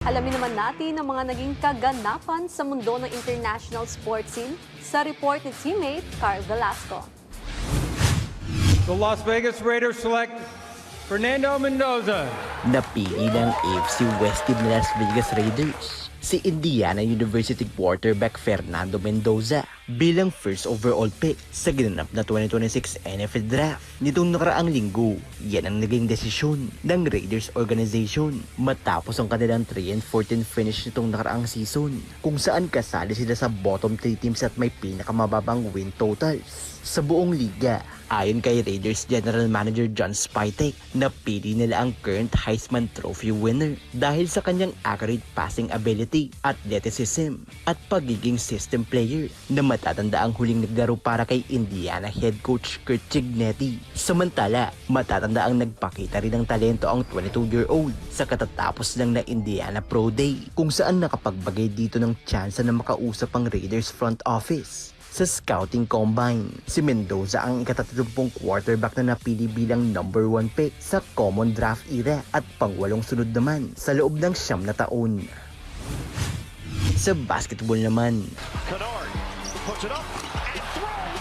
Alamin naman natin ang mga naging kaganapan sa mundo ng international sports scene sa report ni teammate Carl Velasco. The Las Vegas Raiders select Fernando Mendoza. Napili ng AFC West team na Las Vegas Raiders si Indiana University quarterback Fernando Mendoza bilang first overall pick sa ginanap na 2026 NFL Draft. Nitong nakaraang linggo, yan ang naging desisyon ng Raiders organization matapos ang kanilang 3-14 finish nitong nakaraang season kung saan kasali sila sa bottom 3 teams at may pinakamababang win totals sa buong liga. Ayon kay Raiders General Manager John Spytek, napili nila ang current Heisman Trophy winner dahil sa kanyang accurate passing ability, athleticism at pagiging system player na matatanda ang huling naglaro para kay Indiana head coach Curt Cignetti. Samantala, matatanda ang nagpakita rin ng talento ang 22-year-old sa katatapos lang na Indiana Pro Day kung saan nakapagbagay dito ng tsansa na makausap ang Raiders front office. Sa scouting combine, si Mendoza ang ika-30 quarterback na napili bilang number 1 pick sa common draft era at pang-8 sunod naman sa loob ng 9 na taon. Sa basketball naman,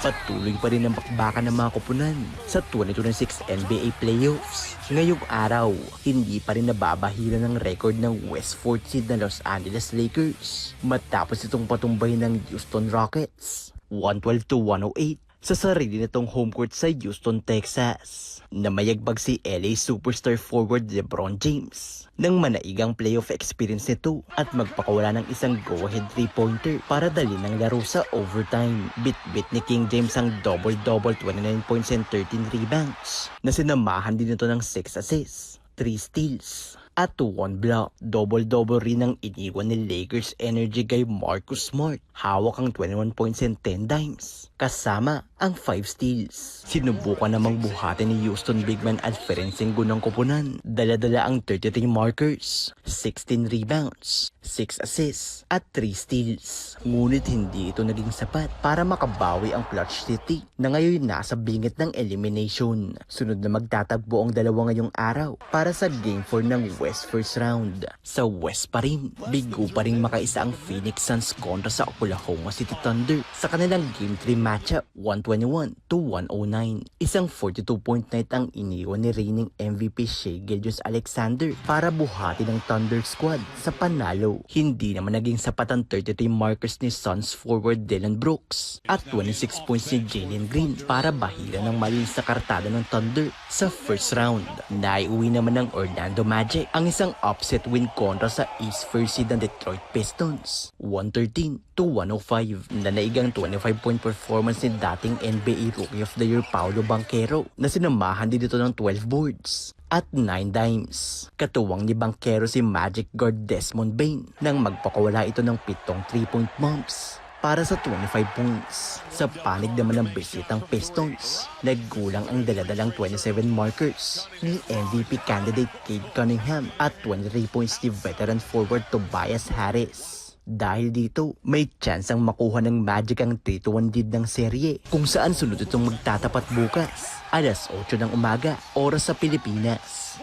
patuloy pa rin ang bakbakan ng mga koponan sa 2026 NBA playoffs. Ngayong araw, hindi pa rin nababahira ng record ng West 4th seed na Los Angeles Lakers matapos itong patumbay ng Houston Rockets 112-108 sa sarili nitong home court sa Houston, Texas. Namayagbag si LA superstar forward LeBron James ng manaigang playoff experience nito at magpakawala ng isang go-ahead 3-pointer para dali ng laro sa overtime. Bit-bit ni King James ang double-double 29 points and 13 rebounds na sinamahan din ito ng 6 assists, 3 steals at 1 block. Double-double rin ang iniwan ni Lakers energy guy Marcus Smart. Hawak ang 21 points and 10 dimes kasama ang 5 steals. Sinubukan namang buhatin ni Houston big man Alperen Sengun ng koponan. Dala-dala ang 33 markers, 16 rebounds, 6 assists at 3 steals. Ngunit hindi ito naging sapat para makabawi ang Clutch City na ngayon nasa bingit ng elimination. Sunod na magtatagbo ang dalawa ngayong araw para sa Game 4 ng West first round. Sa West pa rin, bigo pa rin makaisa ang Phoenix Suns kontra sa Oklahoma City Thunder sa kanilang Game 3 matchup 121-109. Isang 42-point night ang iniwan ni reigning MVP Shai Gilgeous-Alexander para buhati ng Thunder squad sa panalo. Hindi naman naging sapat ang 33 markers ni Suns forward Dillon Brooks at 26 points ni Jalen Green para bahira ng malinis na kartada ng Thunder sa first round. Naiuwi naman ng Orlando Magic ang isang upset win kontra sa East first seed ng Detroit Pistons 113-105 na naigang 25-point performance ni dating NBA Rookie of the Year Paolo Banchero na sinamahan din dito ng 12 boards at 9 dimes. Katuwang ni Banchero si Magic guard Desmond Bane nang magpakawala ito ng 7 3-point bombs para sa 25 points. Sa panig naman ng bisitang Pistons, naggulang ang daladalang 27 markers ni MVP candidate Cade Cunningham at 23 points ni veteran forward Tobias Harris. Dahil dito, may chance ang makuha ng Magic ang 3-1 lead ng serye kung saan sunod itong magtatapat bukas, alas 8 ng umaga, oras sa Pilipinas.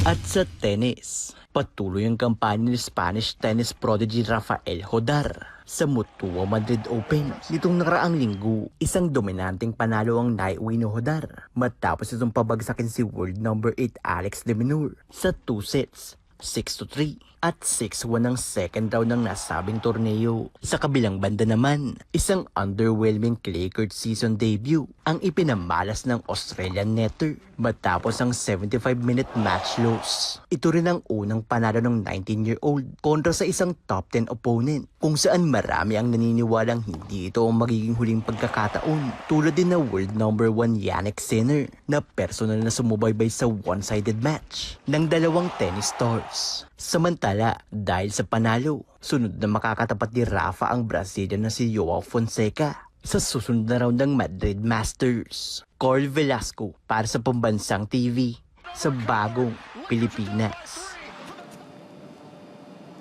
At sa tennis, patuloy ang kampanya ni Spanish tennis prodigy Rafael Hodar sa Mutua Madrid Open nitong nakaraang linggo. Isang dominanteng panalo ang naiuwi ni Hodar matapos itong pabagsakin si world number 8 Alex de Minaur sa 2 sets, 6-3 at 6-1 ang second round ng nasabing torneo. Sa kabilang banda naman, isang underwhelming clay court season debut ang ipinamalas ng Australian netter matapos ang 75-minute match loss. Ito rin ang unang panalo ng 19-year-old kontra sa isang top 10 opponent kung saan marami ang naniniwalang hindi ito ang magiging huling pagkakataon, tulad din na world number 1 Jannik Sinner na personal na sumubaybay sa one-sided match ng dalawang tennis stars. Samantala, dahil sa panalo, sunod na makakatapat ni Rafa ang Brazilian na si Joao Fonseca sa susunod na round ng Madrid Masters. Carl Velasco para sa Pambansang TV sa Bagong Pilipinas.